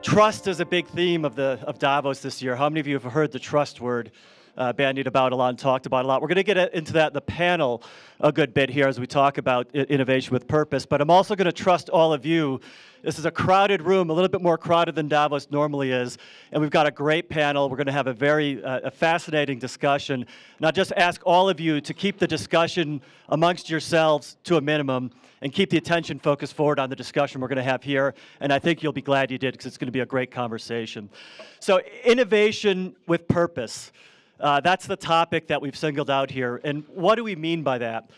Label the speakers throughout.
Speaker 1: Trust is a big theme of Davos this year. How many of you have heard the trust word bandied about a lot and talked about a lot? We're going to get into that in the panel a good bit here as we talk about innovation with purpose, but I'm also going to trust all of you. This is a crowded room, a little bit more crowded than Davos normally is, and we've got a great panel. We're going to have a very fascinating discussion, and I'll just ask all of you to keep the discussion amongst yourselves to a minimum and keep the attention focused forward on the discussion we're going to have here, and I think you'll be glad you did because it's going to be a great conversation. So innovation with purpose. That's the topic that we've singled out here. And what do we mean by that?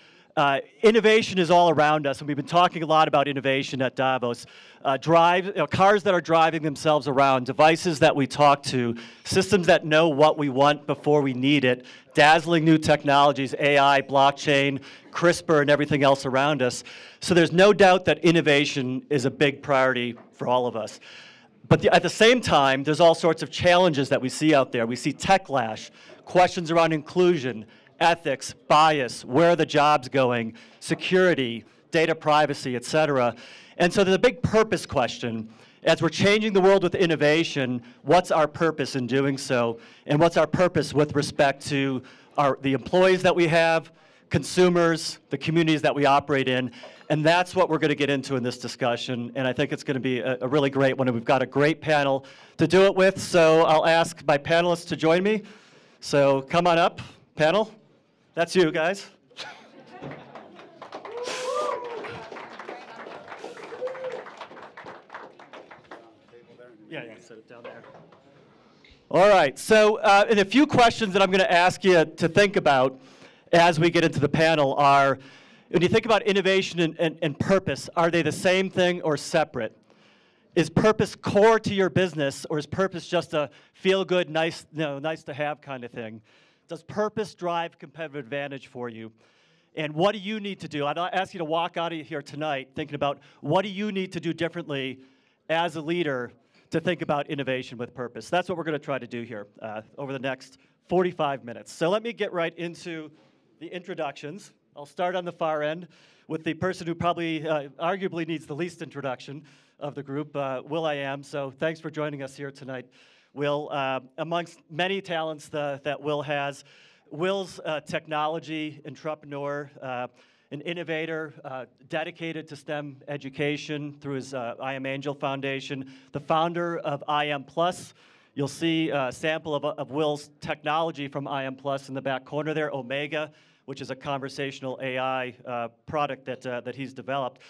Speaker 1: Innovation is all around us, and we've been talking a lot about innovation at Davos. Cars that are driving themselves around, devices that we talk to, systems that know what we want before we need it, dazzling new technologies, AI, blockchain, CRISPR, and everything else around us. So there's no doubt that innovation is a big priority for all of us. But at the same time, there's all sorts of challenges that we see out there. We see techlash, questions around inclusion, ethics, bias, where are the jobs going, security, data privacy, et cetera. And so there's a big purpose question. As we're changing the world with innovation, what's our purpose in doing so? And what's our purpose with respect to the employees that we have, consumers, the communities that we operate in? And that's what we're going to get into in this discussion. And I think it's going to be a really great one. And we've got a great panel to do it with. So I'll ask my panelists to join me. So come on up, panel. That's you, guys. Yeah, set it down there. All right, so and a few questions that I'm going to ask you to think about as we get into the panel are, when you think about innovation and purpose, are they the same thing or separate? Is purpose core to your business, or is purpose just a feel-good, nice to have kind of thing? Does purpose drive competitive advantage for you? And what do you need to do? I'd ask you to walk out of here tonight thinking about what do you need to do differently as a leader to think about innovation with purpose. That's what we're going to try to do here over the next 45 minutes. So let me get right into the introductions. I'll start on the far end with the person who probably arguably needs the least introduction of the group, Will I Am. So thanks for joining us here tonight. Will, amongst many talents that Will has, Will's a technology entrepreneur, an innovator dedicated to STEM education through his I Am Angel Foundation, the founder of I Am Plus. You'll see a sample of Will's technology from I Am Plus in the back corner there, Omega, which is a conversational AI product that he's developed.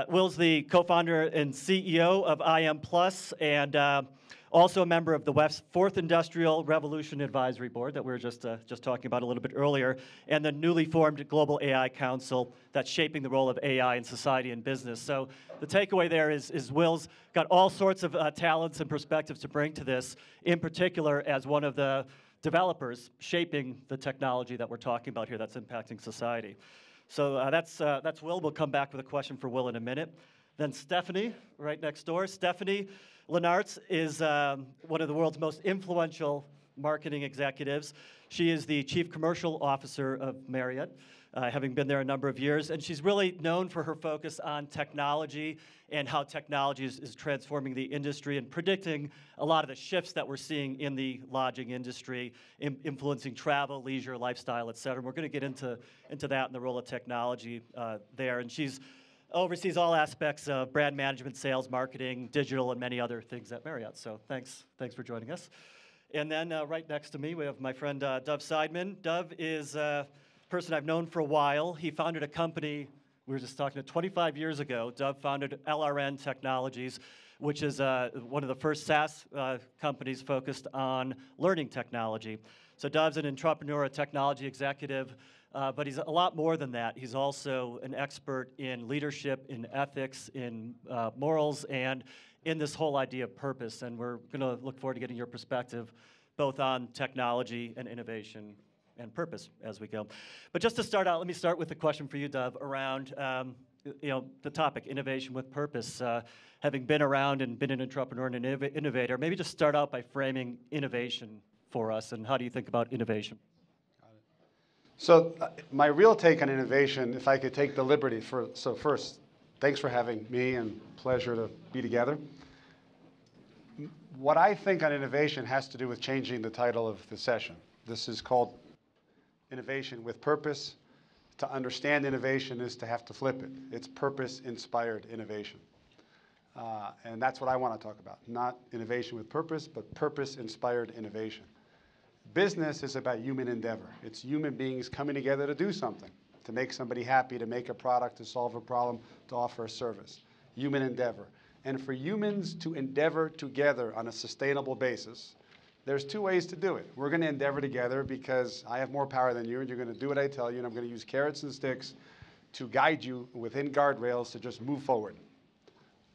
Speaker 1: Will's the co-founder and CEO of I Am Plus, and also a member of the WEF's Fourth Industrial Revolution Advisory Board that we were just talking about a little bit earlier, and the newly formed Global AI Council that's shaping the role of AI in society and business. So the takeaway there is Will's got all sorts of talents and perspectives to bring to this, in particular as one of the developers shaping the technology that we're talking about here that's impacting society. So that's Will. We'll come back with a question for Will in a minute. Then Stephanie, right next door. Stephanie Lenartz is one of the world's most influential marketing executives. She is the Chief Commercial Officer of Marriott, having been there a number of years. And she's really known for her focus on technology and how technology is transforming the industry and predicting a lot of the shifts that we're seeing in the lodging industry, influencing travel, leisure, lifestyle, et cetera. And we're going to get into that and the role of technology there. And she's oversees all aspects of brand management, sales, marketing, digital, and many other things at Marriott. So thanks for joining us. And then right next to me, we have my friend Dov Seidman. Dov is a person I've known for a while. He founded a company, we were just talking 25 years ago. Dov founded LRN Technologies, which is one of the first SaaS companies focused on learning technology. So Dov's an entrepreneur, a technology executive, but he's a lot more than that. He's also an expert in leadership, in ethics, in morals, and in this whole idea of purpose. And we're going to look forward to getting your perspective both on technology and innovation and purpose as we go. But just to start out, let me start with a question for you, Dov, around the topic, innovation with purpose. Having been around and been an entrepreneur and an innovator, maybe just start out by framing innovation for us, and how do you think about innovation?
Speaker 2: So my real take on innovation, if I could take the liberty so first, thanks for having me and pleasure to be together. what I think on innovation has to do with changing the title of the session. This is called Innovation with Purpose. To understand innovation is to have to flip it. It's purpose-inspired innovation. And that's what I want to talk about. Not innovation with purpose, but purpose-inspired innovation. Business is about human endeavor. It's human beings coming together to do something, to make somebody happy, to make a product, to solve a problem, to offer a service. Human endeavor. And for humans to endeavor together on a sustainable basis, there's two ways to do it. We're going to endeavor together because I have more power than you, and you're going to do what I tell you, and I'm going to use carrots and sticks to guide you within guardrails to just move forward.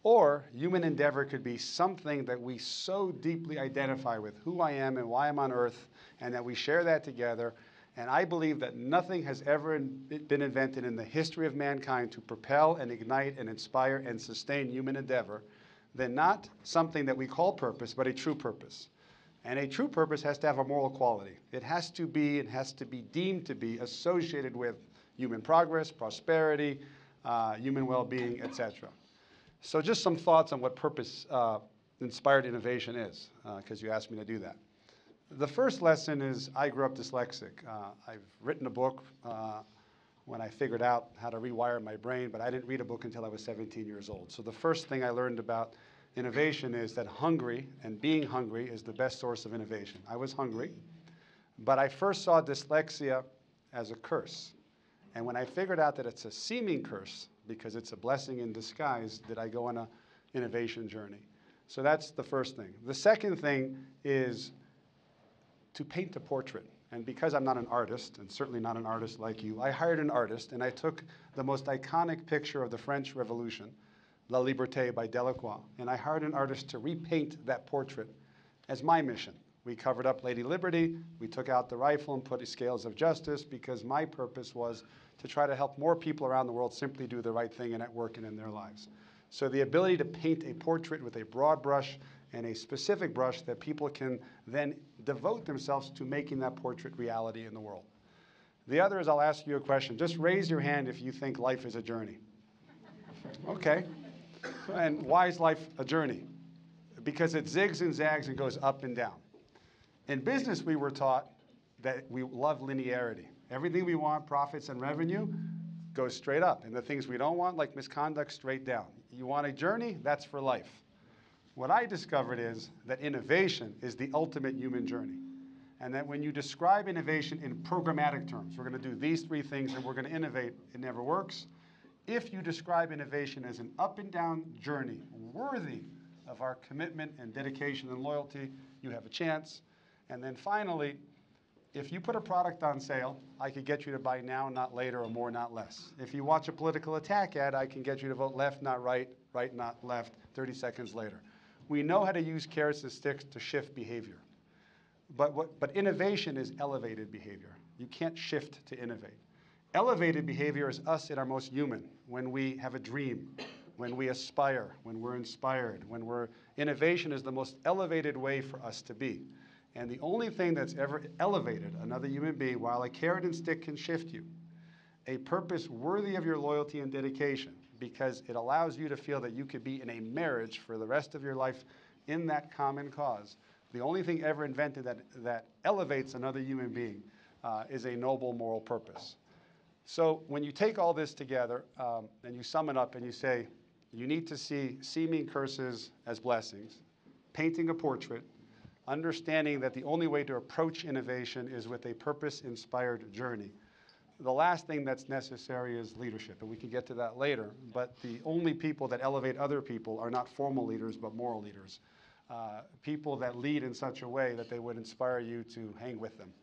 Speaker 2: Or human endeavor could be something that we so deeply identify with, who I am and why I'm on earth, and that we share that together. And I believe that nothing has ever been invented in the history of mankind to propel and ignite and inspire and sustain human endeavor than not something that we call purpose, but a true purpose. And a true purpose has to have a moral quality. It has to be deemed to be associated with human progress, prosperity, human well-being, etc. So just some thoughts on what purpose-inspired innovation is, because you asked me to do that. The first lesson is I grew up dyslexic. I've written a book when I figured out how to rewire my brain, but I didn't read a book until I was 17 years old. So the first thing I learned about innovation is that hungry and being hungry is the best source of innovation. I was hungry, but I first saw dyslexia as a curse. And when I figured out that it's a seeming curse, because it's a blessing in disguise, did I go on an innovation journey. So that's the first thing. The second thing is to paint a portrait. And because I'm not an artist, and certainly not an artist like you, I hired an artist, and I took the most iconic picture of the French Revolution, La Liberté by Delacroix, and I hired an artist to repaint that portrait as my mission. We covered up Lady Liberty, we took out the rifle and put scales of justice, because my purpose was to try to help more people around the world simply do the right thing and at work and in their lives. So the ability to paint a portrait with a broad brush and a specific brush that people can then devote themselves to making that portrait reality in the world. The other is I'll ask you a question. Just raise your hand if you think life is a journey. Okay. And why is life a journey? Because it zigs and zags and goes up and down. In business, we were taught that we love linearity. Everything we want, profits and revenue, goes straight up. And the things we don't want, like misconduct, straight down. You want a journey? That's for life. What I discovered is that innovation is the ultimate human journey. And that when you describe innovation in programmatic terms, we're going to do these three things and we're going to innovate, it never works. If you describe innovation as an up and down journey worthy of our commitment and dedication and loyalty, you have a chance. And then finally, if you put a product on sale, I could get you to buy now, not later, or more, not less. If you watch a political attack ad, I can get you to vote left, not right, right, not left, 30 seconds later. We know how to use carrots and sticks to shift behavior. But innovation is elevated behavior. You can't shift to innovate. Elevated behavior is us at our most human, when we have a dream, when we aspire, when we're inspired, innovation is the most elevated way for us to be. And the only thing that's ever elevated another human being, while a carrot and stick can shift you, a purpose worthy of your loyalty and dedication, because it allows you to feel that you could be in a marriage for the rest of your life in that common cause. The only thing ever invented that elevates another human being is a noble moral purpose. So when you take all this together and you sum it up and you say, you need to see seeming curses as blessings, painting a portrait, understanding that the only way to approach innovation is with a purpose-inspired journey. The last thing that's necessary is leadership, and we can get to that later, but the only people that elevate other people are not formal leaders, but moral leaders. People that lead in such a way that they would inspire you to hang with them.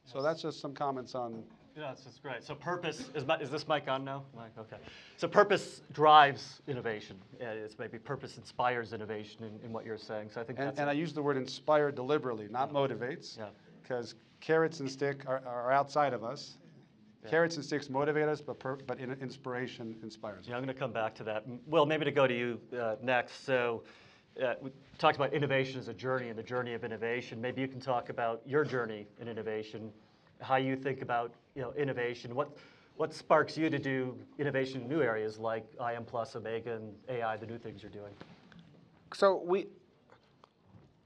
Speaker 2: So that's just some comments on.
Speaker 1: Yeah, that's great. So purpose, is this mic on now? Mic, okay. So purpose drives innovation. It's maybe purpose inspires innovation in what you're saying. So I think
Speaker 2: and I use the word inspire deliberately, not motivates, because carrots and stick are outside of us. Yeah. Carrots and sticks motivate us, but inspiration inspires us.
Speaker 1: Yeah, I'm going to come back to that. Will, maybe to go to you next. So we talked about innovation as a journey and the journey of innovation. Maybe you can talk about your journey in innovation, how you think about innovation, what sparks you to do innovation in new areas like IM Plus, Omega, and AI, the new things you're doing.
Speaker 3: So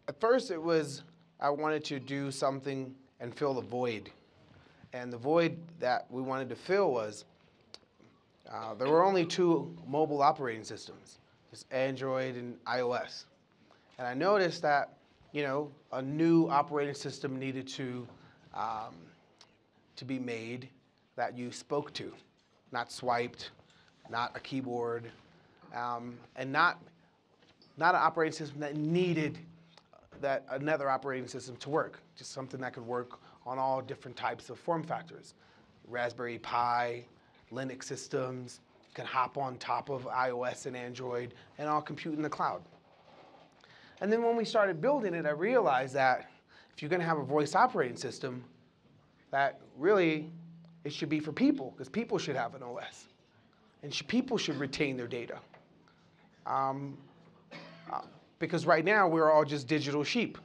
Speaker 3: At first, it was I wanted to do something and fill the void. And the void that we wanted to fill was there were only 2 mobile operating systems, just Android and iOS. And I noticed that, a new operating system needed to be made that you spoke to, not swiped, not a keyboard, and not an operating system that needed another operating system to work, just something that could work on all different types of form factors. Raspberry Pi, Linux systems, can hop on top of iOS and Android, and all compute in the cloud. And then when we started building it, I realized that if you're going to have a voice operating system, that really it should be for people, because people should have an OS. And people should retain their data. Because right now, we're all just digital sheep.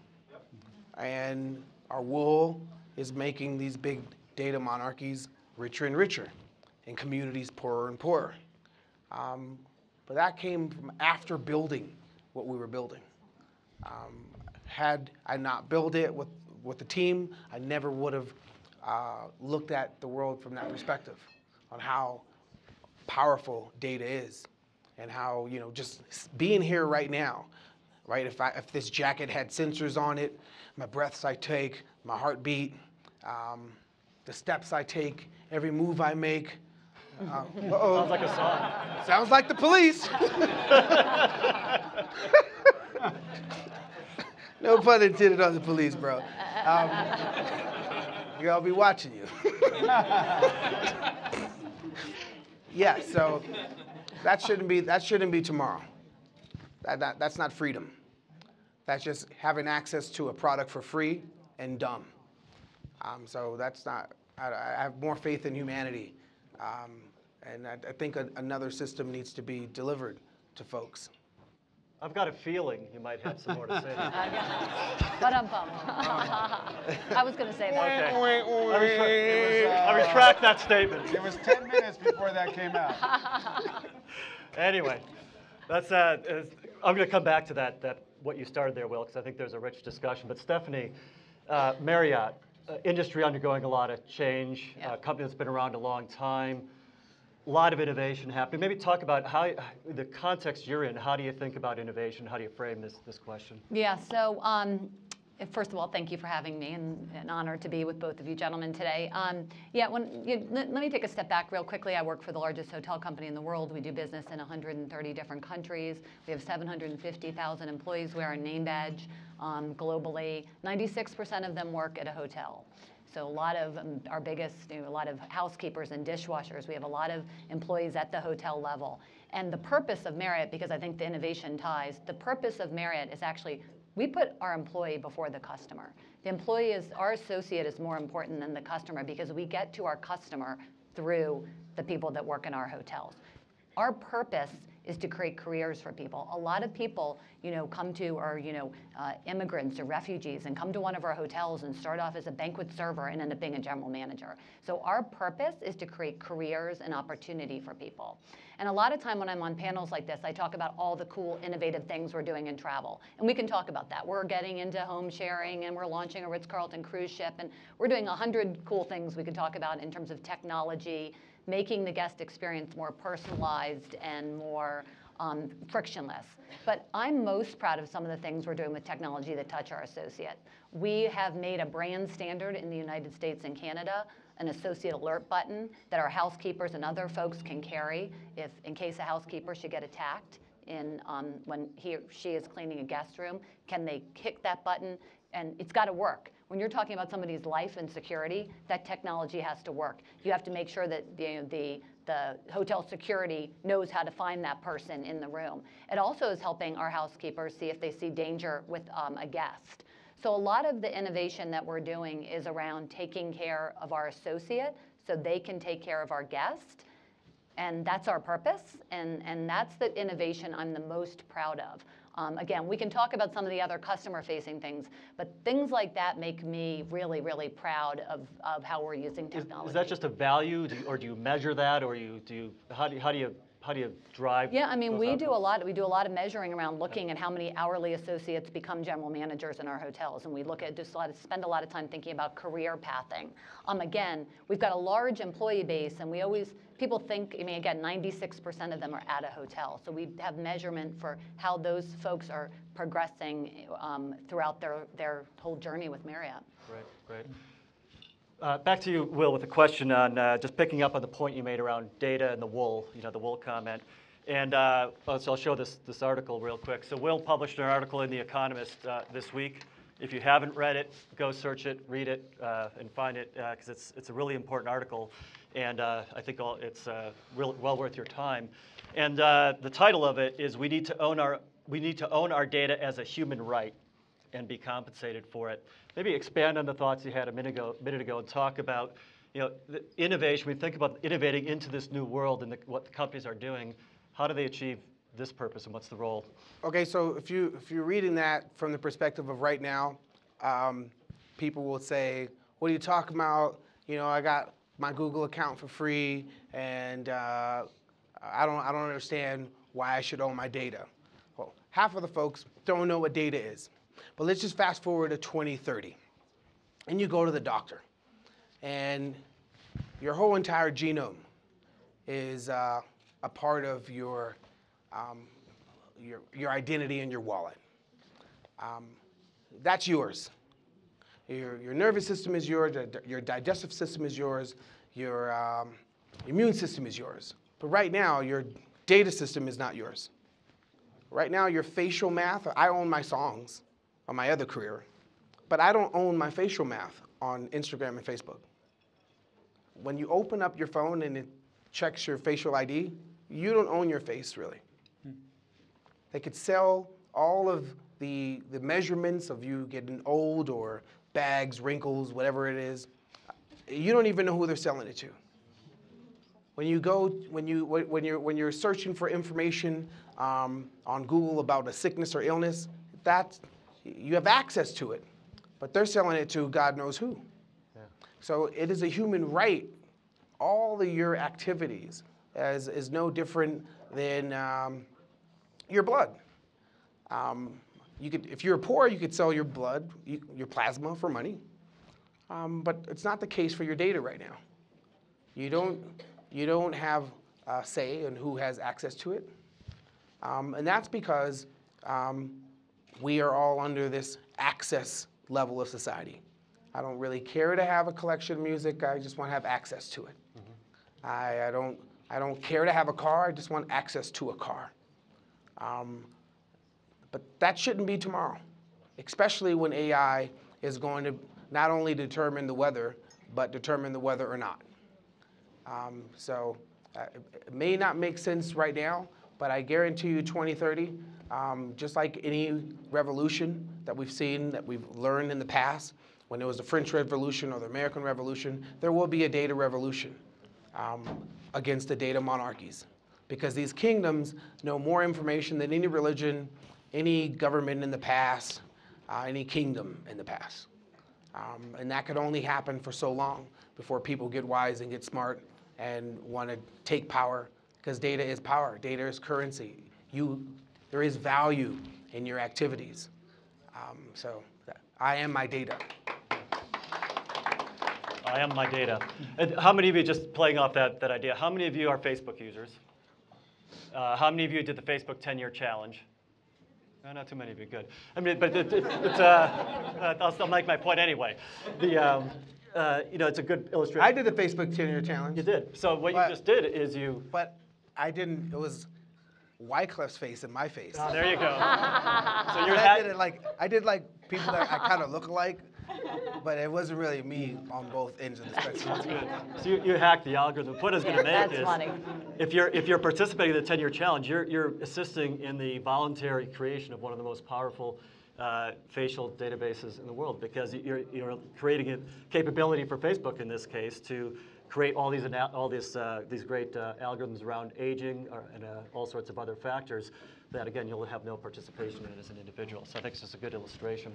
Speaker 3: And our wool is making these big data monarchies richer and richer, and communities poorer and poorer. But that came from after building what we were building. Had I not built it with the team, I never would have looked at the world from that perspective, on how powerful data is, and how, just being here right now, right? If this jacket had sensors on it, my breaths I take, my heartbeat, the steps I take, every move I make.
Speaker 1: Sounds like a song.
Speaker 3: Sounds like the police. No pun intended on the police, bro. I'll be watching you. Yeah, so that shouldn't be tomorrow. That's not freedom. That's just having access to a product for free and dumb. So that's not. I have more faith in humanity, and I think another system needs to be delivered to folks.
Speaker 1: I've got a feeling you might have some more to say.
Speaker 4: But I was going to say that.
Speaker 1: Okay. I retract that statement.
Speaker 2: It was 10 minutes before that came out.
Speaker 1: Anyway, that's I'm going to come back to that what you started there, Will, because I think there's a rich discussion. But Stephanie, Marriott, industry undergoing a lot of change, company that's been around a long time, a lot of innovation happening. Maybe talk about how the context you're in. How do you think about innovation? How do you frame this question?
Speaker 4: Yeah, so first of all, thank you for having me, and an honor to be with both of you gentlemen today. Let me take a step back real quickly. I work for the largest hotel company in the world. We do business in 130 different countries. We have 750,000 employees. We wear a name badge globally. 96% of them work at a hotel. So a lot of our biggest, a lot of housekeepers and dishwashers. We have a lot of employees at the hotel level. And the purpose of Marriott, because I think the innovation ties, the purpose of Marriott is actually, we put our employee before the customer. The employee our associate is more important than the customer, because we get to our customer through the people that work in our hotels. Our purpose is to create careers for people. A lot of people, come to, or immigrants or refugees, and come to one of our hotels and start off as a banquet server and end up being a general manager. So our purpose is to create careers and opportunity for people. And a lot of time when I'm on panels like this, I talk about all the cool, innovative things we're doing in travel. And we can talk about that. We're getting into home sharing, and we're launching a Ritz-Carlton cruise ship, and we're doing 100 cool things we could talk about in terms of technology, making the guest experience more personalized and more frictionless. But I'm most proud of some of the things we're doing with technology that touch our associate. We have made a brand standard in the United States and Canada, an associate alert button that our housekeepers and other folks can carry if, in case a housekeeper should get attacked when he or she is cleaning a guest room. Can they kick that button? And it's got to work. When you're talking about somebody's life and security, that technology has to work. You have to make sure that the hotel security knows how to find that person in the room. It also is helping our housekeepers see if they see danger with a guest. So a lot of the innovation that we're doing is around taking care of our associate so they can take care of our guest. And that's our purpose, and that's the innovation I'm the most proud of. Again, we can talk about some of the other customer-facing things, but things like that make me really, really proud of how we're using technology.
Speaker 1: Is that just a value, or do you measure that, or how do you how do you drive?
Speaker 4: Yeah, I mean,
Speaker 1: those
Speaker 4: we
Speaker 1: outcomes?
Speaker 4: do a lot of measuring around looking at how many hourly associates become general managers in our hotels, and we look at spend a lot of time thinking about career pathing. Again, we've got a large employee base, and people think, I mean, again, 96% of them are at a hotel, so we have measurement for how those folks are progressing throughout their whole journey with Marriott.
Speaker 1: Great. Back to you, Will, with a question on just picking up on the point you made around data and the wool, the wool comment. And so I'll show this article real quick. So Will published an article in The Economist this week. If you haven't read it, go search it, read it, and find it, because it's a really important article. And I think it's well worth your time. And the title of it is "We need to own our data as a human right and be compensated for it." Maybe expand on the thoughts you had a minute ago and talk about, the innovation. We think about innovating into this new world and what the companies are doing. How do they achieve this purpose, and what's the role?
Speaker 3: Okay, so if you're reading that from the perspective of right now, people will say, "What are you talking about? I got my Google account for free, and I don't understand why I should own my data." Well, half of the folks don't know what data is. But let's just fast forward to 2030, and you go to the doctor, and your whole entire genome is a part of your identity and your wallet. That's yours. Your nervous system is yours. Your digestive system is yours. Your immune system is yours. But right now, your data system is not yours. Right now, your facial math. I own my songs on my other career, but I don't own my facial math on Instagram and Facebook. When you open up your phone and it checks your facial ID, you don't own your face, really. They could sell all of the measurements of you getting old or bags, wrinkles, whatever it is. You don't even know who they're selling it to. When you're searching for information on Google about a sickness or illness, you have access to it, but they're selling it to God knows who. Yeah. So it is a human right. All of your activities is no different than your blood. If you're poor, you could sell your blood, your plasma for money, but it's not the case for your data right now. You don't have a say in who has access to it, and that's because we are all under this access level of society. I don't really care to have a collection of music. I just want to have access to it. Mm-hmm. I don't care to have a car. I just want access to a car. But that shouldn't be tomorrow, especially when AI is going to not only determine the weather, but determine the weather or not. So it may not make sense right now, but I guarantee you 2030, just like any revolution that we've seen, that we've learned in the past, when there was the French Revolution or the American Revolution, there will be a data revolution against the data monarchies. Because these kingdoms know more information than any religion, any government in the past, any kingdom in the past. And that could only happen for so long before people get wise and get smart and want to take power, because data is power. Data is currency. There is value in your activities. So I am my data.
Speaker 1: I am my data. And how many of you, just playing off that idea, how many of you are Facebook users? How many of you did the Facebook 10-year challenge? No, not too many of you. Good. I mean, but I'll make my point anyway. It's a good illustration.
Speaker 3: I did the Facebook 10-year challenge.
Speaker 1: You did. So what you just did is you.
Speaker 3: But I didn't. It was Wyclef's face and my face.
Speaker 1: Oh, there you go. So
Speaker 3: I did like people that I kind of look alike, but it wasn't really me on both ends of the spectrum.
Speaker 1: That's good. So you hacked the algorithm. The point I was going to make
Speaker 4: That's
Speaker 1: is,
Speaker 4: funny.
Speaker 1: if you're participating in the 10-year challenge, you're assisting in the voluntary creation of one of the most powerful facial databases in the world, because you're creating a capability for Facebook in this case to create all these great algorithms around aging and all sorts of other factors that, again, you'll have no participation in as an individual. So I think it's just a good illustration.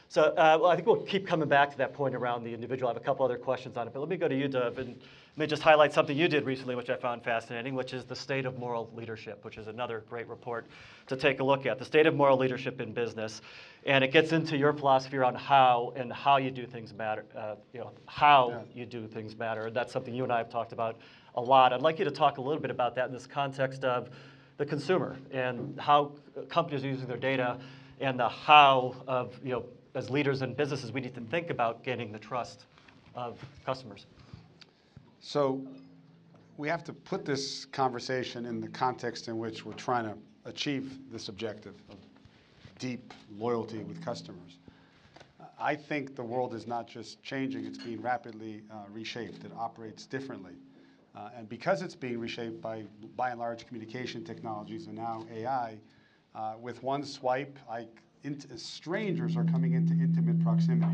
Speaker 1: So I think we'll keep coming back to that point around the individual. I have a couple other questions on it, but let me go to you, Dov. And Let me just highlight something you did recently, which I found fascinating, which is the state of moral leadership, which is another great report to take a look at. The state of moral leadership in business. And it gets into your philosophy around how you do things matter, you do things matter. And that's something you and I have talked about a lot. I'd like you to talk a little bit about that in this context of the consumer and how companies are using their data and the how of, as leaders in businesses, we need to think about gaining the trust of customers.
Speaker 2: So we have to put this conversation in the context in which we're trying to achieve this objective of deep loyalty with customers. I think the world is not just changing, it's being rapidly reshaped. It operates differently. And because it's being reshaped by and large, communication technologies and now AI, with one swipe, strangers are coming into intimate proximity.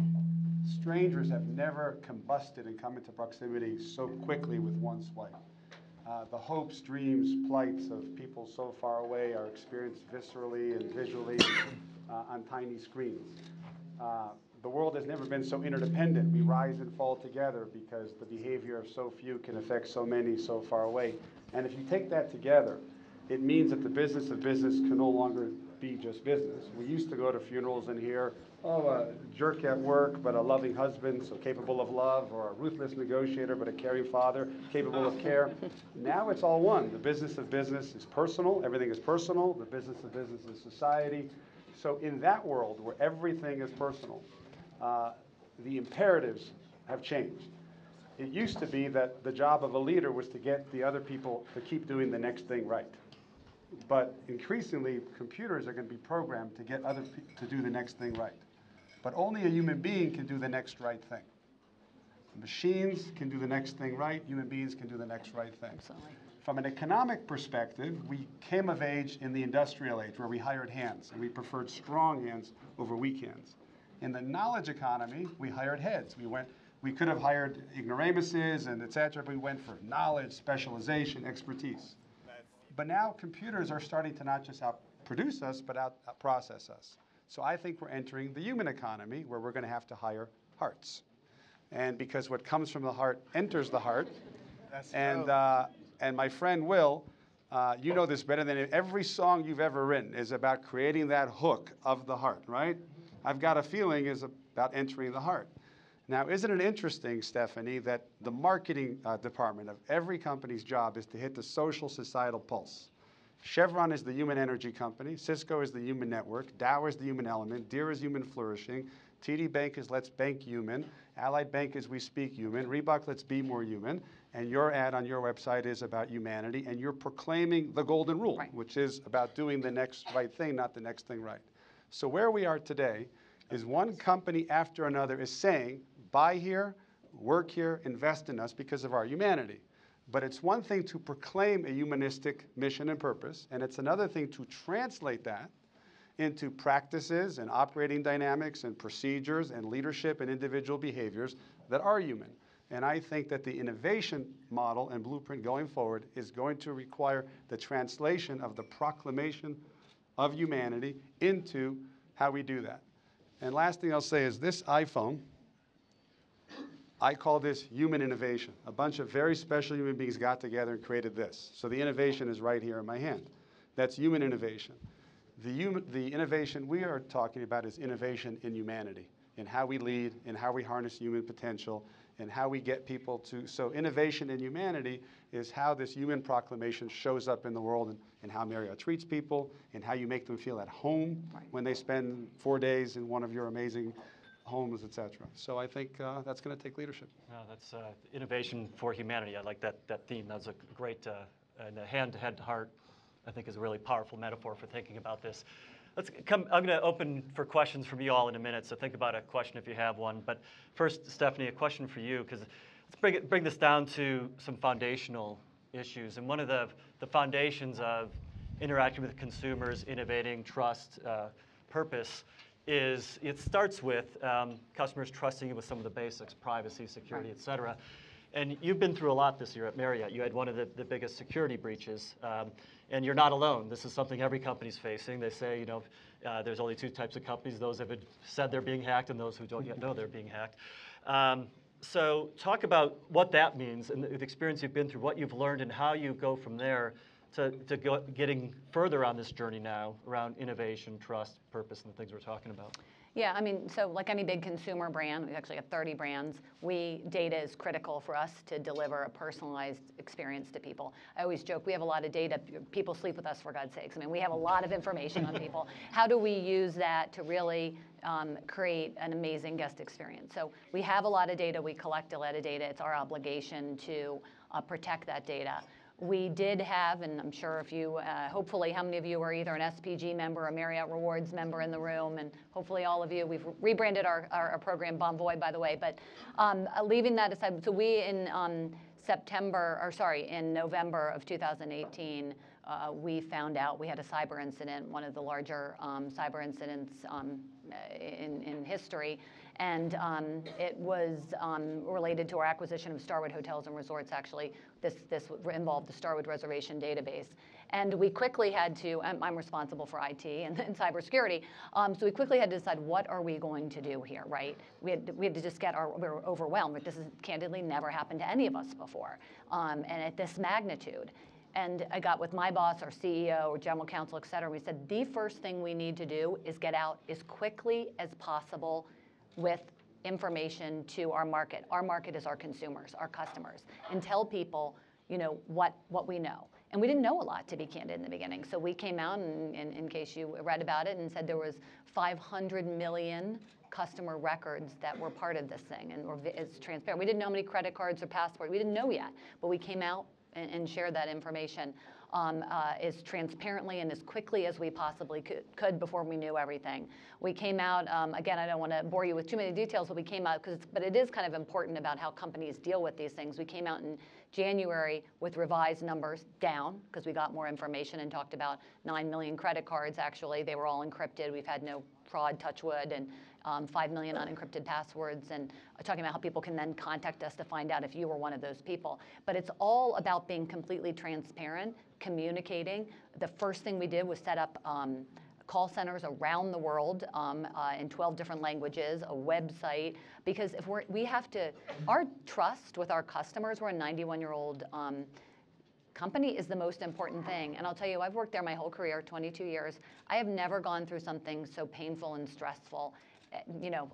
Speaker 2: Strangers have never combusted and come into proximity so quickly with one swipe. The hopes, dreams, plights of people so far away are experienced viscerally and visually on tiny screens. The world has never been so interdependent. We rise and fall together because the behavior of so few can affect so many so far away. And if you take that together, it means that the business of business can no longer be just business. We used to go to funerals and hear, a jerk at work, but a loving husband, so capable of love, or a ruthless negotiator, but a caring father, capable of care. Now it's all one. The business of business is personal. Everything is personal. The business of business is society. So in that world where everything is personal, the imperatives have changed. It used to be that the job of a leader was to get the other people to keep doing the next thing right. But increasingly, computers are going to be programmed to get other people to do the next thing right. But only a human being can do the next right thing. Machines can do the next thing right. Human beings can do the next right thing.
Speaker 4: Absolutely.
Speaker 2: From an economic perspective, we came of age in the industrial age where we hired hands, and we preferred strong hands over weak hands. In the knowledge economy, we hired heads. We could have hired ignoramuses and et cetera, but we went for knowledge, specialization, expertise. But now computers are starting to not just outproduce us, but out-process us. So I think we're entering the human economy where we're going to have to hire hearts. And because what comes from the heart enters the heart.
Speaker 3: That's
Speaker 2: And my friend Will, you know this better than every song you've ever written is about creating that hook of the heart, right? I've got a feeling is about entering the heart. Now, isn't it interesting, Stephanie, that the marketing department of every company's job is to hit the social societal pulse? Chevron is the human energy company. Cisco is the human network. Dow is the human element. Deere is human flourishing. TD Bank is let's bank human. Allied Bank is we speak human. Reebok, let's be more human. And your ad on your website is about humanity. And you're proclaiming the golden rule,
Speaker 4: Right.
Speaker 2: which is about doing the next right thing, not the next thing right. So where we are today is one company after another is saying, buy here, work here, invest in us because of our humanity. But it's one thing to proclaim a humanistic mission and purpose, and it's another thing to translate that into practices and operating dynamics and procedures and leadership and individual behaviors that are human. And I think that the innovation model and blueprint going forward is going to require the translation of the proclamation of humanity into how we do that. And last thing I'll say is this iPhone, I call this human innovation. A bunch of very special human beings got together and created this. So the innovation is right here in my hand. That's human innovation. The innovation we are talking about is innovation in humanity, in how we lead, in how we harness human potential, and how we get people to. So innovation in humanity is how this human proclamation shows up in the world and how Marriott treats people and how you make them feel at home when they spend 4 days in one of your amazing homes, et cetera. So I think that's going to take leadership.
Speaker 1: That's innovation for humanity. I like that theme. That's a great, and the hand-to-head heart, I think, is a really powerful metaphor for thinking about this. I'm going to open for questions from you all in a minute, so think about a question if you have one. But first, Stephanie, a question for you, because let's bring this down to some foundational issues. And one of the foundations of interacting with consumers, innovating, trust, purpose, is it starts with customers trusting you with some of the basics, privacy, security, et cetera. And you've been through a lot this year at Marriott. You had one of the biggest security breaches. And you're not alone. This is something every company's facing. They say, there's only two types of companies, those that have said they're being hacked and those who don't yet know they're being hacked. So talk about what that means and the experience you've been through, what you've learned, and how you go from there to getting further on this journey now around innovation, trust, purpose, and the things we're talking about.
Speaker 4: Yeah, I mean, so like any big consumer brand, we actually have 30 brands, data is critical for us to deliver a personalized experience to people. I always joke, we have a lot of data. People sleep with us, for God's sakes. I mean, we have a lot of information on people. How do we use that to really create an amazing guest experience? So we have a lot of data. We collect a lot of data. It's our obligation to protect that data. We did have, and I'm sure if you, hopefully how many of you are either an SPG member or a Marriott Rewards member in the room, and hopefully all of you, we've rebranded our program Bonvoy, by the way, but leaving that aside, so we in in November of 2018, we found out we had a cyber incident, one of the larger cyber incidents in history. And it was related to our acquisition of Starwood Hotels and Resorts, actually. This involved the Starwood reservation database. And we quickly had to, I'm responsible for IT and cybersecurity, so we quickly had to decide, what are we going to do here, right? We had to just we were overwhelmed. This has candidly never happened to any of us before, and at this magnitude. And I got with my boss, our CEO, or general counsel, et cetera. We said, the first thing we need to do is get out as quickly as possible with information to our market. Our market is our consumers, our customers, and tell people, what we know. And we didn't know a lot, to be candid, in the beginning. So we came out, and in case you read about it, and said there was 500 million customer records that were part of this thing, and it's transparent. We didn't know how many credit cards or passports. We didn't know yet, but we came out and shared that information as transparently and as quickly as we possibly could before we knew everything. We came out, again, I don't want to bore you with too many details, but we came out, but it is kind of important about how companies deal with these things. We came out in January with revised numbers down, because we got more information and talked about 9 million credit cards, actually. They were all encrypted. We've had no fraud, touch wood, and 5 million unencrypted passwords, and talking about how people can then contact us to find out if you were one of those people. But it's all about being completely transparent, communicating. The first thing we did was set up call centers around the world in 12 different languages, a website, because if we have to, our trust with our customers, we're a 91-year-old company, is the most important thing. And I'll tell you, I've worked there my whole career, 22 years. I have never gone through something so painful and stressful.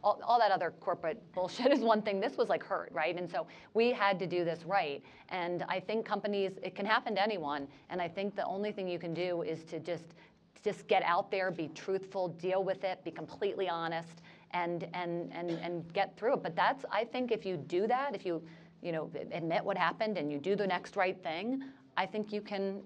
Speaker 4: All that other corporate bullshit is one thing. This was like hurt, right? And so we had to do this right. And I think companies, it can happen to anyone. And I think the only thing you can do is to just get out there, be truthful, deal with it, be completely honest, and get through it. But I think if you do that, if you admit what happened and you do the next right thing, I think you can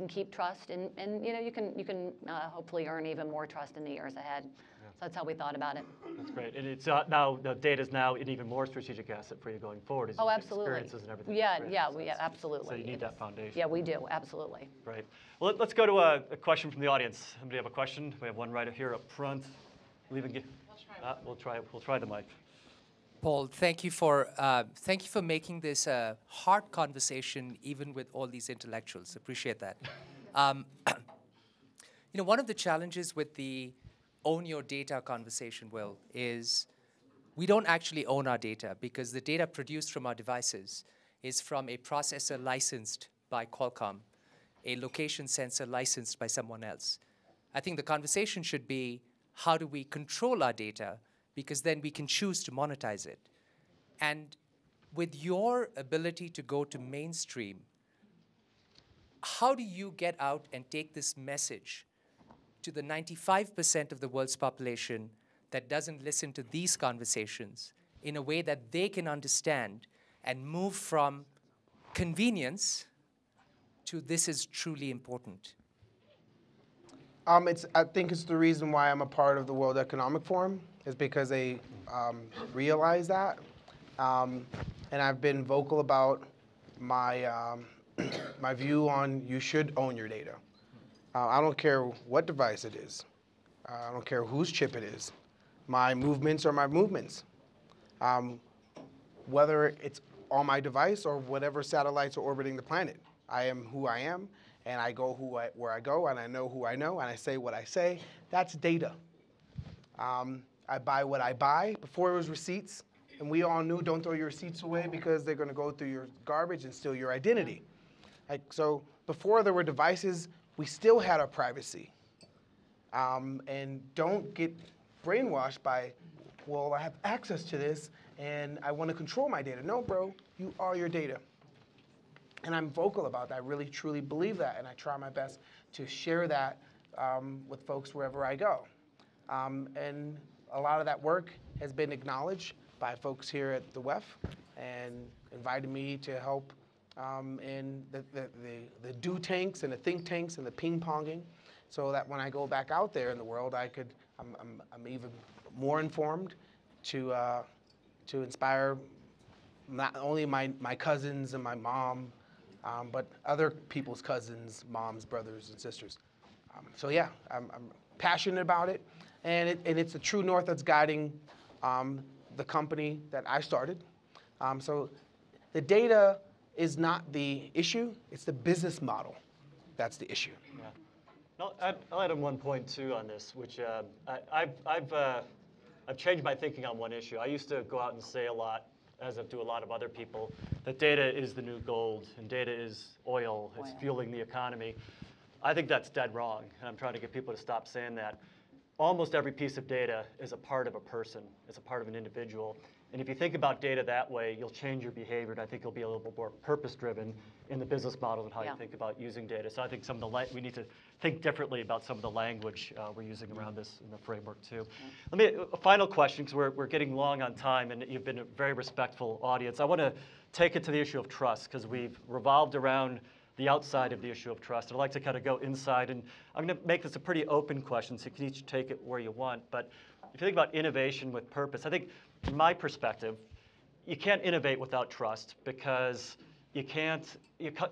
Speaker 4: keep trust, and you can hopefully earn even more trust in the years ahead. So that's how we thought about it.
Speaker 1: That's great, and it's now the data is now an even more strategic asset for you going forward. As
Speaker 4: Absolutely.
Speaker 1: Experiences and everything.
Speaker 4: Yeah, absolutely.
Speaker 1: So you need that foundation.
Speaker 4: Yeah, we do, absolutely.
Speaker 1: Right. Well, let's go to a question from the audience. Anybody have a question? We have one right here up front. We'll try the mic.
Speaker 5: Paul, thank you for making this a hard conversation, even with all these intellectuals. Appreciate that. One of the challenges with the own your data conversation, Will, is we don't actually own our data, because the data produced from our devices is from a processor licensed by Qualcomm, a location sensor licensed by someone else. I think the conversation should be, how do we control our data? Because then we can choose to monetize it. And with your ability to go to mainstream, how do you get out and take this message to the 95% of the world's population that doesn't listen to these conversations in a way that they can understand and move from convenience to this is truly important?
Speaker 3: I think it's the reason why I'm a part of the World Economic Forum, is because they realize that. And I've been vocal about my, my view on you should own your data. I don't care what device it is. I don't care whose chip it is. My movements are my movements. Whether it's on my device or whatever satellites are orbiting the planet. I am who I am, and I go where I go, and I know who I know, and I say what I say. That's data. I buy what I buy. Before it was receipts, And we all knew don't throw your receipts away because they're going to go through your garbage and steal your identity. So before there were devices, we still had our privacy. And don't get brainwashed by, well, I have access to this and I want to control my data. No, bro, you are your data. And I'm vocal about that. I really, truly believe that. And I try my best to share that with folks wherever I go. And a lot of that work has been acknowledged by folks here at the WEF and invited me to help in the do tanks and the think tanks and the ping-ponging, so that when I go back out there in the world, I'm even more informed to inspire not only my cousins and my mom, but other people's cousins, moms, brothers, and sisters. So yeah, I'm passionate about it, and it's the true north that's guiding the company that I started. So the data is not the issue, it's the business model that's the issue.
Speaker 1: Yeah. I'll add in one point too on this, which I've changed my thinking on one issue. I used to go out and say a lot, as I do a lot of other people, that data is the new gold and data is oil. It's fueling the economy. I think that's dead wrong, and I'm trying to get people to stop saying that. Almost every piece of data is a part of a person, is a part of an individual. And if you think about data that way, you'll change your behavior, and I think you'll be a little bit more purpose-driven in the business model and how you think about using data. So I think we need to think differently about some of the language we're using around this in the framework too. A final question, because we're getting long on time, and you've been a very respectful audience. I want to take it to the issue of trust, because we've revolved around the outside of the issue of trust. I'd like to kind of go inside, and I'm going to make this a pretty open question, so you can each take it where you want. But if you think about innovation with purpose, I think, from my perspective, you can't innovate without trust, because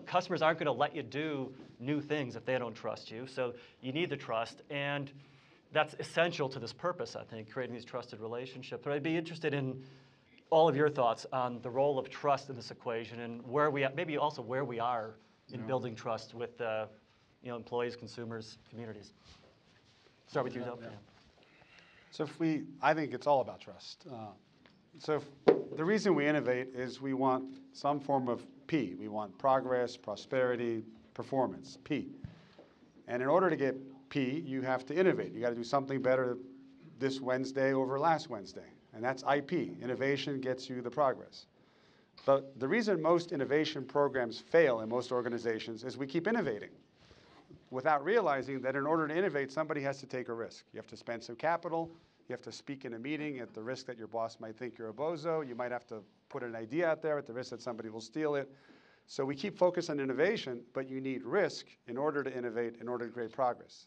Speaker 1: customers aren't going to let you do new things if they don't trust you. So you need the trust, and that's essential to this purpose, I think, creating these trusted relationships. But I'd be interested in all of your thoughts on the role of trust in this equation, and maybe also where we are in building trust with employees, consumers, communities. Start with you, Zoe. Yeah.
Speaker 2: So I think it's all about trust. The reason we innovate is we want some form of P. We want progress, prosperity, performance, P. And in order to get P, you have to innovate. You got to do something better this Wednesday over last Wednesday. And that's IP. Innovation gets you the progress. But the reason most innovation programs fail in most organizations is we keep innovating without realizing that in order to innovate, somebody has to take a risk. You have to spend some capital. You have to speak in a meeting at the risk that your boss might think you're a bozo. You might have to put an idea out there at the risk that somebody will steal it. So we keep focused on innovation, but you need risk in order to innovate, in order to create progress.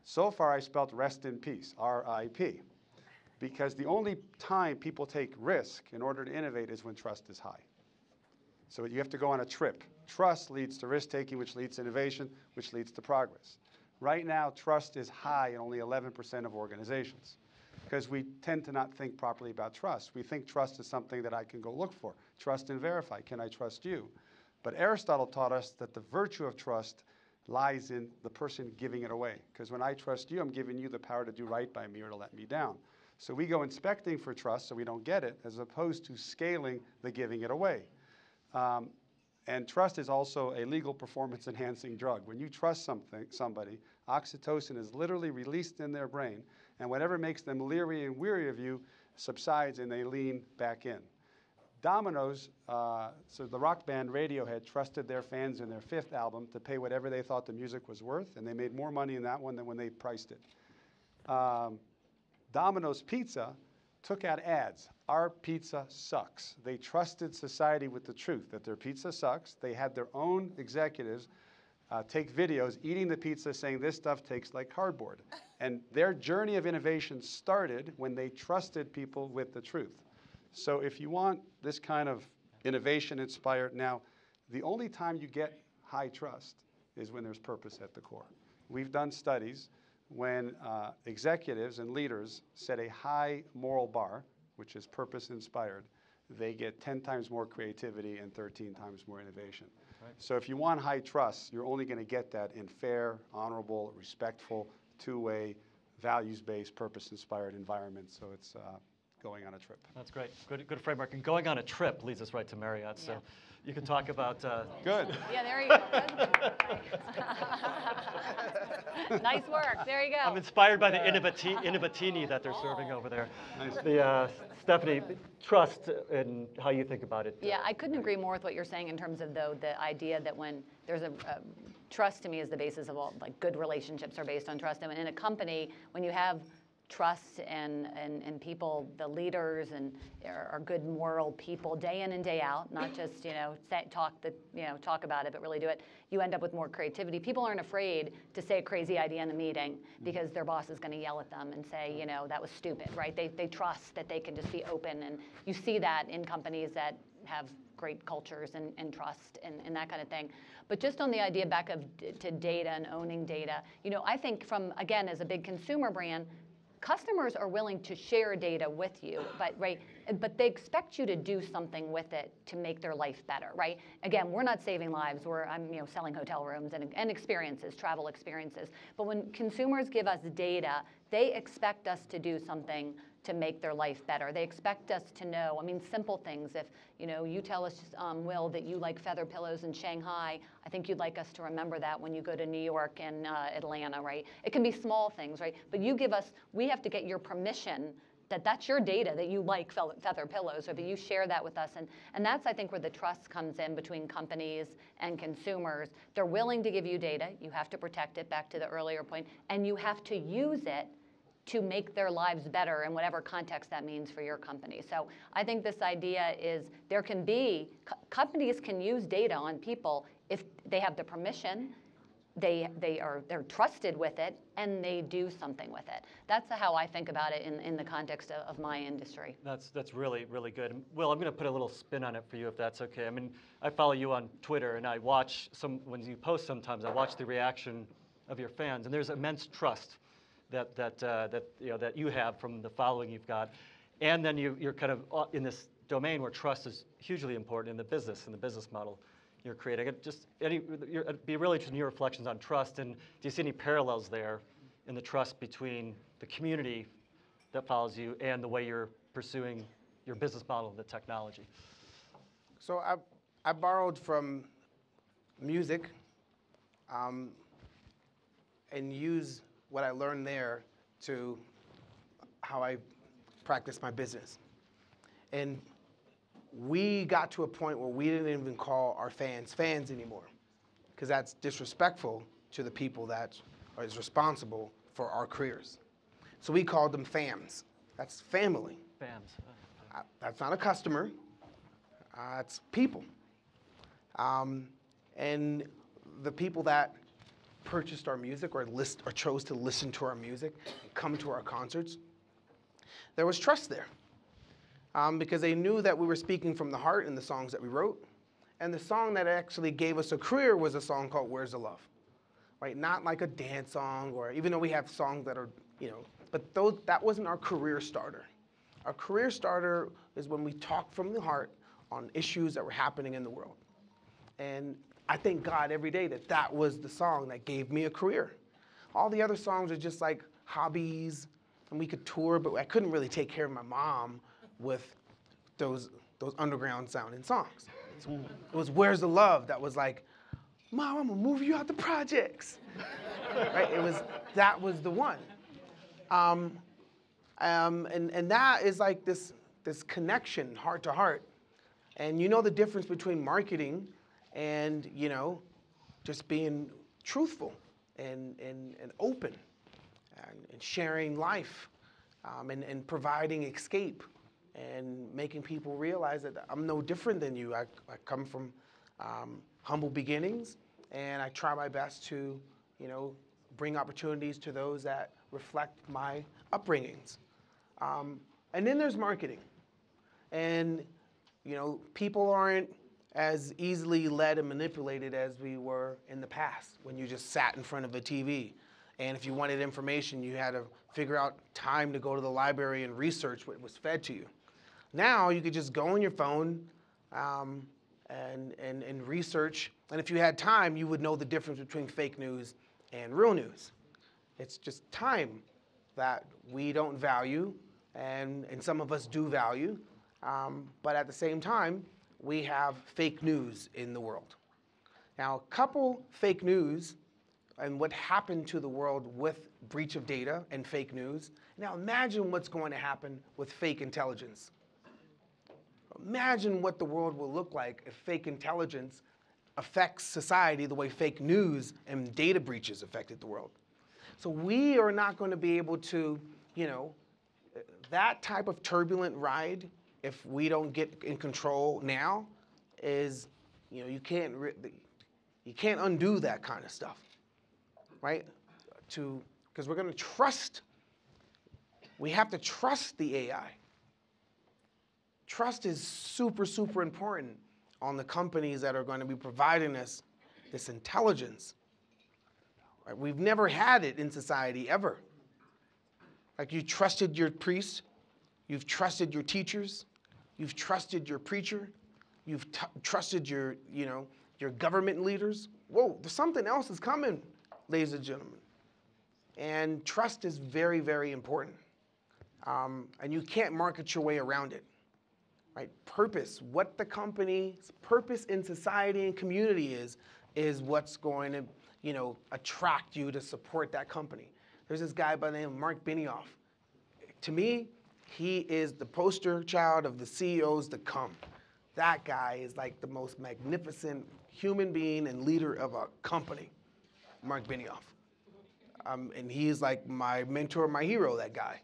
Speaker 2: So far, I spelled rest in peace, R-I-P. Because the only time people take risk in order to innovate is when trust is high. So you have to go on a trip. Trust leads to risk-taking, which leads to innovation, which leads to progress. Right now, trust is high in only 11% of organizations, because we tend to not think properly about trust. We think trust is something that I can go look for. Trust and verify. Can I trust you? But Aristotle taught us that the virtue of trust lies in the person giving it away. Because when I trust you, I'm giving you the power to do right by me or to let me down. So we go inspecting for trust so we don't get it, as opposed to scaling the giving it away. And trust is also a legal performance-enhancing drug. When you trust somebody, oxytocin is literally released in their brain, and whatever makes them leery and weary of you subsides, and they lean back in. Domino's, so the rock band Radiohead, trusted their fans in their 5th album to pay whatever they thought the music was worth, and they made more money in that one than when they priced it. Domino's Pizza took out ads. Our pizza sucks. They trusted society with the truth that their pizza sucks. They had their own executives take videos eating the pizza saying this stuff tastes like cardboard. And their journey of innovation started when they trusted people with the truth. So if you want this kind of innovation inspired, now the only time you get high trust is when there's purpose at the core. We've done studies when executives and leaders set a high moral bar, which is purpose-inspired, they get 10 times more creativity and 13 times more innovation. Right. So if you want high trust, you're only going to get that in fair, honorable, respectful, two-way, values-based, purpose-inspired environments. So it's going on a trip.
Speaker 1: That's great. Good framework. And going on a trip leads us right to Marriott. So
Speaker 4: Yeah.
Speaker 1: you can talk about.
Speaker 2: Good.
Speaker 4: Yeah, there you go. Nice work. There you go.
Speaker 1: I'm inspired by the innovatini that they're serving over there.
Speaker 2: Nice.
Speaker 1: Stephanie, trust and how you think about it.
Speaker 4: Yeah, I couldn't agree more with what you're saying in terms of the idea that when there's a trust to me is the basis of all, like good relationships are based on trust. And in a company, when you have trust and people, the leaders and are good moral people day in and day out, not just talk about it, but really do it. You end up with more creativity. People aren't afraid to say a crazy idea in a meeting because their boss is going to yell at them and say, that was stupid, right? They trust that they can just be open, and you see that in companies that have great cultures and trust and that kind of thing. But just on the idea back to data and owning data, I think again, as a big consumer brand, customers are willing to share data with you, but they expect you to do something with it to make their life better, right? Again, we're not saving lives. I'm selling hotel rooms and experiences, travel experiences. But when consumers give us data, they expect us to do something to make their life better. They expect us to know, simple things. If you tell us, Will, that you like feather pillows in Shanghai, I think you'd like us to remember that when you go to New York and Atlanta, right? It can be small things, right? But we have to get your permission that that's your data, that you like feather pillows, or that you share that with us. And that's, I think, where the trust comes in between companies and consumers. They're willing to give you data. You have to protect it, back to the earlier point, and you have to use it to make their lives better in whatever context that means for your company. So I think this idea is companies can use data on people if they have the permission, they're trusted with it, and they do something with it. That's how I think about it in the context of my industry.
Speaker 1: That's really, really good. Will, I'm going to put a little spin on it for you, if that's okay. I follow you on Twitter, and I watch when you post sometimes, I watch the reaction of your fans, and there's immense trust that you have from the following you've got, and then you're kind of in this domain where trust is hugely important in the business model you're creating. I'd be really interested in your reflections on trust, and do you see any parallels there in the trust between the community that follows you and the way you're pursuing your business model and the technology?
Speaker 3: So I borrowed from music and used what I learned there to how I practice my business. And we got to a point where we didn't even call our fans anymore, because that's disrespectful to the people that is responsible for our careers. So we called them fams. That's family.
Speaker 1: Fams.
Speaker 3: That's not a customer. It's people. And the people that purchased our music or chose to listen to our music and come to our concerts, there was trust there. Because they knew that we were speaking from the heart in the songs that we wrote. And the song that actually gave us a career was a song called Where's the Love? Right? Not like a dance song, or even though we have songs that are, but that wasn't our career starter. Our career starter is when we talk from the heart on issues that were happening in the world. And I thank God every day that was the song that gave me a career. All the other songs are just like hobbies, and we could tour, but I couldn't really take care of my mom with those underground sounding songs. It was Where's the Love that was like, Mom, I'm gonna move you out the projects. Right? That was the one. And that is like this connection, heart to heart. And the difference between marketing and, just being truthful and open and sharing life and providing escape and making people realize that I'm no different than you. I come from humble beginnings, and I try my best to, bring opportunities to those that reflect my upbringings. And then there's marketing. And, people aren't as easily led and manipulated as we were in the past, when you just sat in front of a TV. And if you wanted information, you had to figure out time to go to the library and research what was fed to you. Now you could just go on your phone and research. And if you had time, you would know the difference between fake news and real news. It's just time that we don't value, and some of us do value. But at the same time, we have fake news in the world. Now, couple fake news and what happened to the world with breach of data and fake news. Now imagine what's going to happen with fake intelligence. Imagine what the world will look like if fake intelligence affects society the way fake news and data breaches affected the world. So we are not going to be able to, that type of turbulent ride, if we don't get in control now, is, you can't undo that kind of stuff, right? Because we're going to trust, we have to trust the AI. Trust is super, super important on the companies that are going to be providing us this intelligence. Right? We've never had it in society ever. Like, you trusted your priest, you've trusted your teachers, you've trusted your preacher, you've trusted your government leaders. Whoa, there's something else is coming, ladies and gentlemen. And trust is very, very important. And you can't market your way around it. Right? Purpose, what the company's purpose in society and community is what's going to, attract you to support that company. There's this guy by the name of Mark Benioff. To me, he is the poster child of the CEOs to come. That guy is like the most magnificent human being and leader of a company, Mark Benioff. And he's like my mentor, my hero, that guy.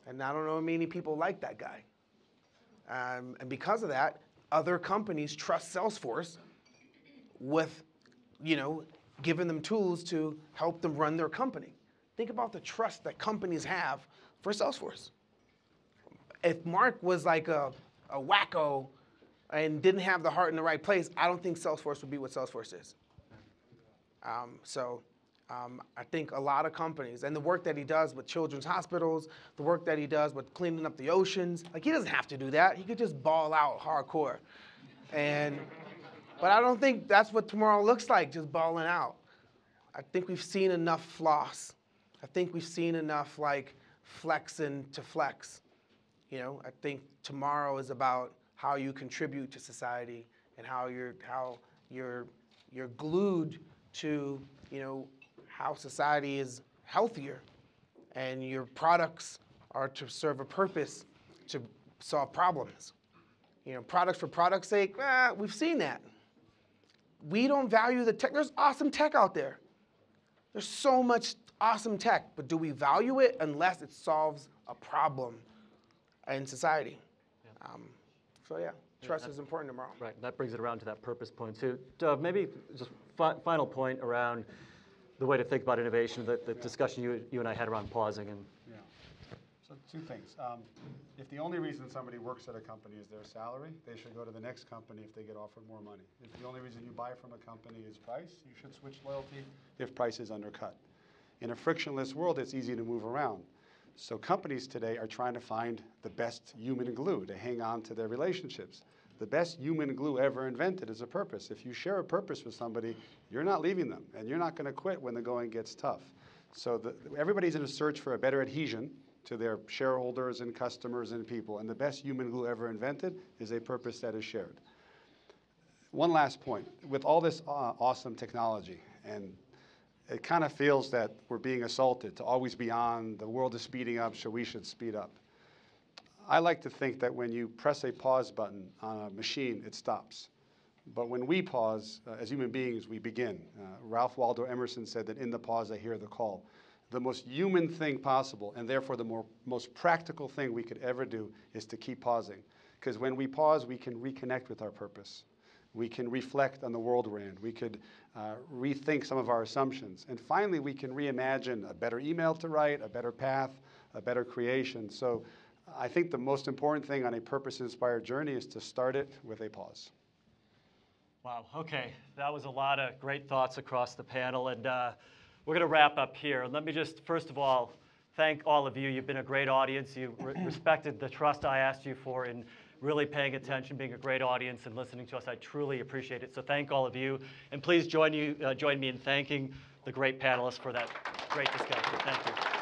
Speaker 3: And I don't know many people like that guy. And because of that, other companies trust Salesforce with, giving them tools to help them run their company. Think about the trust that companies have for Salesforce. If Mark was like a wacko and didn't have the heart in the right place, I don't think Salesforce would be what Salesforce is. I think a lot of companies, and the work that he does with children's hospitals, the work that he does with cleaning up the oceans, like, he doesn't have to do that. He could just ball out hardcore. But I don't think that's what tomorrow looks like, just balling out. I think we've seen enough floss. I think we've seen enough flexing to flex. I think tomorrow is about how you contribute to society and how you're glued to, how society is healthier, and your products are to serve a purpose to solve problems. Products for product's sake, we've seen that. We don't value the tech. There's awesome tech out there. There's so much awesome tech, but do we value it unless it solves a problem in society? Yeah. Trust is important tomorrow.
Speaker 1: Right, that brings it around to that purpose point too. Maybe just final point around the way to think about innovation, the discussion you and I had around pausing.
Speaker 2: Yeah. So 2 things. If the only reason somebody works at a company is their salary, they should go to the next company if they get offered more money. If the only reason you buy from a company is price, you should switch loyalty if price is undercut. In a frictionless world, it's easy to move around. So companies today are trying to find the best human glue to hang on to their relationships. The best human glue ever invented is a purpose. If you share a purpose with somebody, you're not leaving them, and you're not going to quit when the going gets tough. So everybody's in a search for a better adhesion to their shareholders and customers and people, and the best human glue ever invented is a purpose that is shared. One last point. With all this awesome technology, and it kind of feels that we're being assaulted to always be on, the world is speeding up, so we should speed up. I like to think that when you press a pause button on a machine, it stops. But when we pause, as human beings, we begin. Ralph Waldo Emerson said that in the pause, I hear the call. The most human thing possible, and therefore the most practical thing we could ever do, is to keep pausing. Because when we pause, we can reconnect with our purpose. We can reflect on the world we're in. We could rethink some of our assumptions. And finally, we can reimagine a better email to write, a better path, a better creation. So I think the most important thing on a purpose-inspired journey is to start it with a pause.
Speaker 1: Wow, okay. That was a lot of great thoughts across the panel, and we're going to wrap up here. Let me just, first of all, thank all of you. You've been a great audience. You respected the trust I asked you for in really paying attention, being a great audience, and listening to us. I truly appreciate it. So thank all of you. And please join me in thanking the great panelists for that great discussion. Thank you.